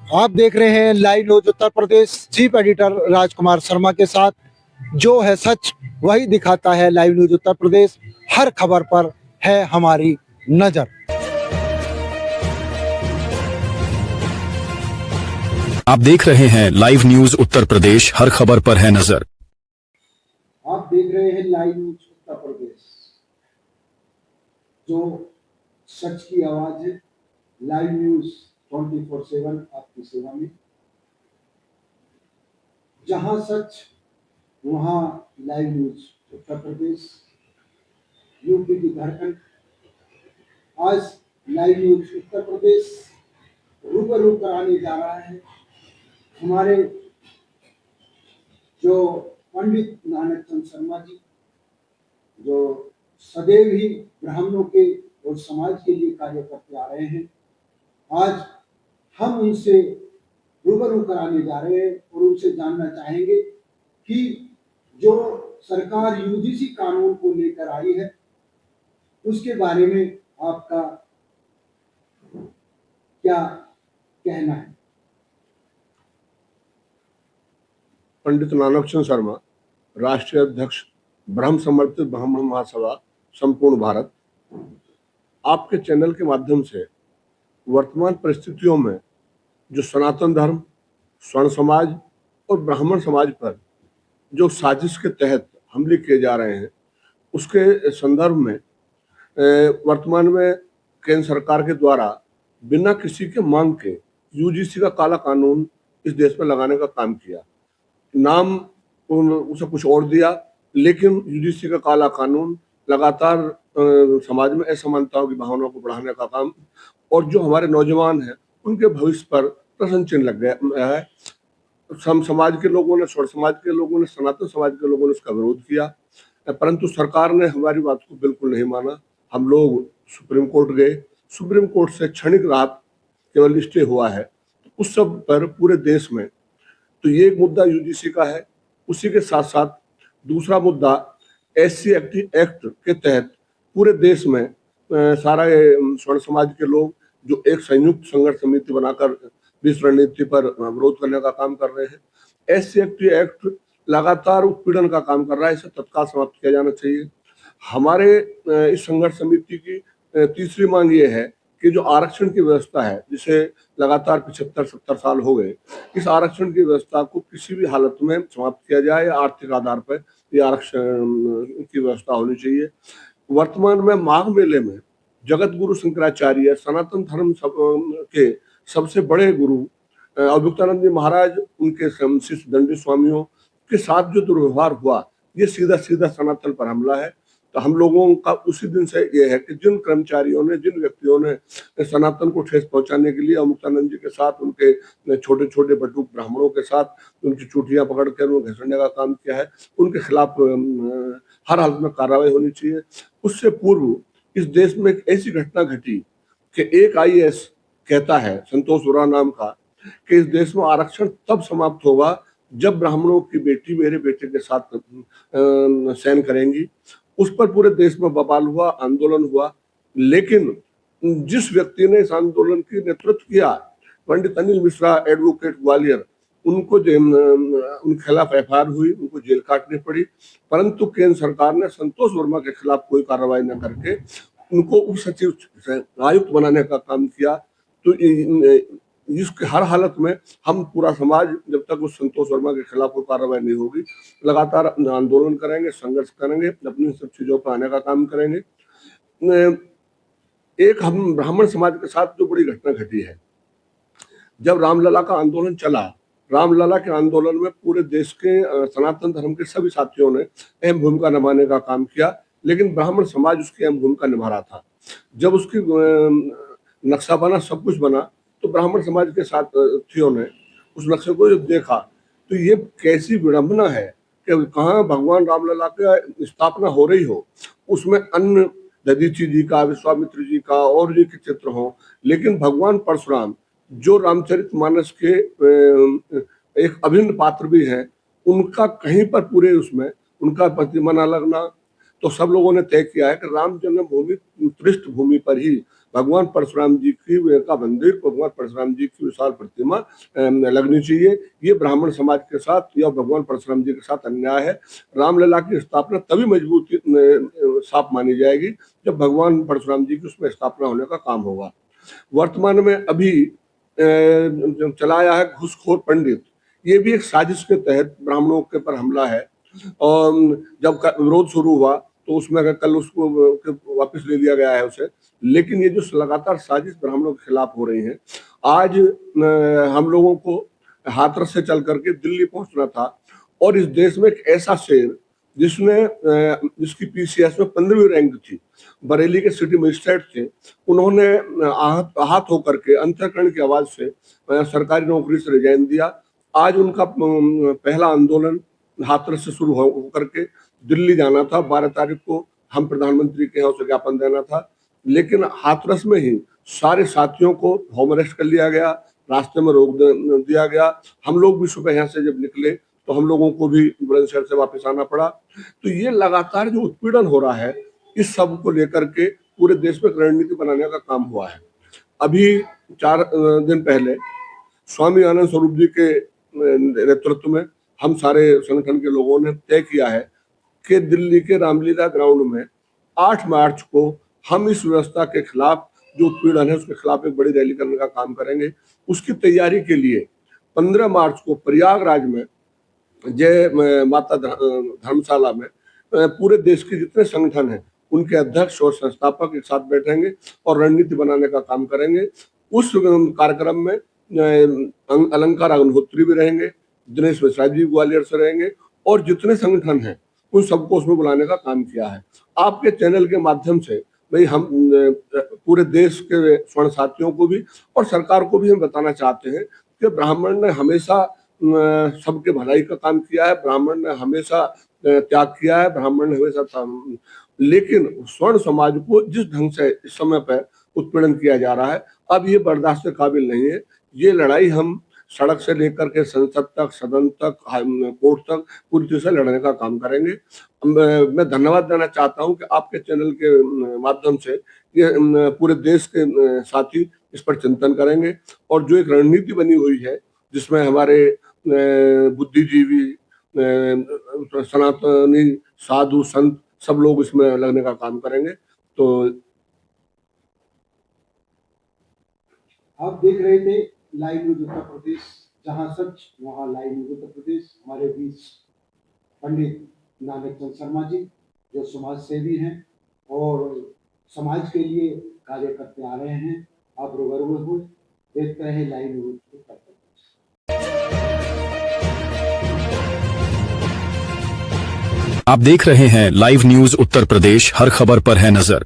आप देख रहे हैं live news Uttar Pradesh. Chief editor Rajkumar Sharma के साथ। जो है सच वही दिखाता है लाइव न्यूज उत्तर प्रदेश। हर खबर पर है हमारी नजर। आप देख रहे हैं लाइव न्यूज उत्तर प्रदेश, हर खबर पर है नजर। आप देख रहे हैं लाइव न्यूज उत्तर प्रदेश, जो सच की आवाज है। लाइव न्यूज 24/7 आपकी सेवा में। जहां सच वहां live news Uttar Pradesh, UP की धड़कन। आज लाइव न्यूज उत्तर प्रदेश रूबरू कराने जा रहा है हमारे जो पंडित नानक चंद शर्मा जी, जो सदैव ही ब्राह्मणों के और समाज के लिए कार्य करते आ रहे हैं। आज हम उनसे रूबरू कराने जा रहे हैं और उनसे जानना चाहेंगे कि जो सरकार यूजीसी कानून को लेकर आई है उसके बारे में आपका क्या कहना है। पंडित नानक चंद शर्मा, राष्ट्रीय अध्यक्ष ब्रह्म समर्पित ब्राह्मण महासभा संपूर्ण भारत। आपके चैनल के माध्यम से वर्तमान परिस्थितियों में जो सनातन धर्म, स्वर्ण समाज और ब्राह्मण समाज पर जो साजिश के तहत हमले किए जा रहे हैं, उसके संदर्भ में वर्तमान में केंद्र सरकार के द्वारा बिना किसी के मांग के यूजीसी का काला कानून इस देश में लगाने का काम किया। नाम उसे कुछ और दिया, लेकिन यूजीसी का काला कानून लगातार समाज में असमानताओं की भावना को बढ़ाने का काम, और जो हमारे नौजवान हैं उनके भविष्य पर प्रश्न चिन्ह लग गया है। समाज के लोगों ने, स्वर्ण समाज के लोगों ने, सनातन समाज के लोगों ने उसका विरोध किया, परंतु सरकार ने हमारी बात को बिल्कुल नहीं माना। हम लोग सुप्रीम कोर्ट गए, सुप्रीम कोर्ट से क्षणिक राहत केवल स्टे हुआ है। उस सब पर पूरे देश में तो ये एक मुद्दा यूजीसी का है। उसी के साथ साथ दूसरा मुद्दा SC एक्ट के तहत पूरे देश में सारा स्वर्ण समाज के लोग जो एक संयुक्त संघर्ष समिति बनाकर विश्व रणनीति पर विरोध करने का काम कर रहे हैं। SC एक्ट लगातार उत्पीड़न का काम कर रहा है, इसे तत्काल समाप्त किया जाना चाहिए। हमारे इस संघर्ष समिति की तीसरी मांग ये है कि जो आरक्षण की व्यवस्था है, जिसे लगातार 75-70 साल हो गए, इस आरक्षण की व्यवस्था को किसी भी हालत में समाप्त किया जाए या आर्थिक आधार पर ये आरक्षण की व्यवस्था होनी चाहिए। वर्तमान में माघ मेले में जगत गुरु शंकराचार्य, सनातन धर्म के सबसे बड़े गुरु अवधूतानंद जी महाराज, उनके शिष्य दंडी स्वामियों के साथ जो दुर्व्यवहार हुआ, ये सीधा सीधा सनातन पर हमला है। तो हम लोगों का उसी दिन से ये है कि जिन कर्मचारियों ने, जिन व्यक्तियों ने सनातन को ठेस पहुंचाने के लिए अवधूतानंद जी के साथ, उनके छोटे छोटे बटुक ब्राह्मणों के साथ उनकी चूटियां पकड़ कर उन्हें घसीटने का काम किया है, उनके खिलाफ हर हालत में कार्रवाई होनी चाहिए। उससे पूर्व इस देश में एक ऐसी घटना घटी कि एक IAS कहता है, संतोष उरा नाम का, कि इस देश में आरक्षण तब समाप्त होगा जब ब्राह्मणों की बेटी मेरे बेटे के साथ शयन करेंगी। उस पर पूरे देश में बवाल हुआ, आंदोलन हुआ, लेकिन जिस व्यक्ति ने इस आंदोलन की नेतृत्व किया, पंडित अनिल मिश्रा, एडवोकेट ग्वालियर, उनको उनके खिलाफ FIR हुई, उनको जेल काटनी पड़ी, परंतु केंद्र सरकार ने संतोष वर्मा के खिलाफ कोई कार्रवाई न करके उनको उप सचिव आयुक्त बनाने का काम किया। तो इसके हर हालत में हम पूरा समाज, जब तक उस संतोष वर्मा के खिलाफ कोई कार्रवाई नहीं होगी, लगातार आंदोलन करेंगे, संघर्ष करेंगे, अपनी सब चीजों पर आने का काम करेंगे। एक हम ब्राह्मण समाज के साथ जो बड़ी घटना घटी है, जब रामलला का आंदोलन चला, रामलला के आंदोलन में पूरे देश के सनातन धर्म के सभी साथियों ने अहम भूमिका निभाने का काम किया, लेकिन ब्राह्मण समाज उसकी अहम भूमिका निभा रहा था। जब उसकी नक्शा बना, सब कुछ बना, तो ब्राह्मण समाज के साथियों ने उस नक्शे को जब देखा तो ये कैसी विडंबना है कि कहाँ भगवान रामलला की स्थापना हो रही हो, उसमें अन्य दधीची जी का, विश्वामित्र जी का और जी के चित्र हो, लेकिन भगवान परशुराम जो रामचरितमानस के एक अभिन्न पात्र भी हैं, उनका कहीं पर पूरे उसमें उनका प्रतिमा न लगना, तो सब लोगों ने तय किया है कि राम जन्मभूमि पृष्ठभूमि पर ही भगवान परशुराम जी की का मंदिर, भगवान परशुराम जी की विशाल प्रतिमा लगनी चाहिए। ये ब्राह्मण समाज के साथ या भगवान परशुराम जी के साथ अन्याय है। रामलला की स्थापना तभी मजबूती साफ मानी जाएगी जब भगवान परशुराम जी की उसमें स्थापना होने का काम होगा। वर्तमान में अभी चलाया है घूसखोर पंडित, ये भी एक साजिश के तहत ब्राह्मणों के पर हमला है। और जब विरोध शुरू हुआ तो उसमें अगर कल उसको वापस ले लिया गया है उसे, लेकिन ये जो लगातार साजिश ब्राह्मणों के खिलाफ हो रही है, आज हम लोगों को हाथरस से चल करके दिल्ली पहुंचना था और इस देश में एक ऐसा शहर जिसकी पीसीएस में 15वीं रैंक थी, बरेली के सिटी मजिस्ट्रेट थे, उन्होंने आहत होकर के अंतःकरण की आवाज से सरकारी नौकरी से रिजाइन दिया। आज उनका पहला आंदोलन हाथरस से शुरू होकर के दिल्ली जाना था। 12 तारीख को हम प्रधानमंत्री के यहाँ उसे ज्ञापन देना था, लेकिन हाथरस में ही सारे साथियों को होम अरेस्ट कर लिया गया, रास्ते में रोक दिया गया। हम लोग भी सुबह यहाँ से जब निकले तो हम लोगों को भी बुलंदशहर से वापस आना पड़ा। तो ये लगातार जो उत्पीड़न हो रहा है, इस सब को लेकर के पूरे देश में रणनीति बनाने का काम हुआ है। अभी 4 दिन पहले स्वामी आनंद स्वरूप जी के नेतृत्व में हम सारे संगठन के लोगों ने तय किया है कि दिल्ली के रामलीला ग्राउंड में 8 मार्च को हम इस व्यवस्था के खिलाफ, जो उत्पीड़न है उसके खिलाफ एक बड़ी रैली करने का काम करेंगे। उसकी तैयारी के लिए 15 मार्च को प्रयागराज में जय माता धर्मशाला में पूरे देश के जितने संगठन हैं उनके अध्यक्ष और संस्थापक एक साथ बैठेंगे और रणनीति बनाने का काम करेंगे। उस कार्यक्रम में अलंकार अग्निहोत्री भी रहेंगे, दिनेश मिश्रा जी ग्वालियर से रहेंगे और जितने संगठन हैं उन सबको उसमें बुलाने का काम किया है। आपके चैनल के माध्यम से भाई हम पूरे देश के स्वर्ण साथियों को भी और सरकार को भी हम बताना चाहते हैं कि ब्राह्मण ने हमेशा सबके भलाई का काम किया है, ब्राह्मण ने हमेशा त्याग किया है, ब्राह्मण ने हमेशा, लेकिन स्वर्ण समाज को जिस ढंग से इस समय पर उत्पीड़न किया जा रहा है, अब ये बर्दाश्त के काबिल नहीं है। ये लड़ाई हम सड़क से लेकर के संसद तक, सदन तक, कोर्ट तक पूरी तरह से लड़ने का काम करेंगे। मैं धन्यवाद देना चाहता हूं कि आपके चैनल के माध्यम से ये पूरे देश के साथी इस पर चिंतन करेंगे और जो एक रणनीति बनी हुई है जिसमें हमारे बुद्धिजीवी, सनातनी, साधु, संत सब लोग इसमें लगने का काम करेंगे। तो आप देख रहे थे लाइव न्यूज उत्तर प्रदेश, जहां सच वहां लाइव न्यूज उत्तर प्रदेश। हमारे बीच पंडित नानक चंद शर्मा जी, जो समाज सेवी हैं और समाज के लिए कार्य करते आ रहे हैं। आप रूबरू हो, देखते रहे लाइव न्यूज उत्तर प्रदेश। आप देख रहे हैं लाइव न्यूज उत्तर प्रदेश, हर खबर पर है नजर।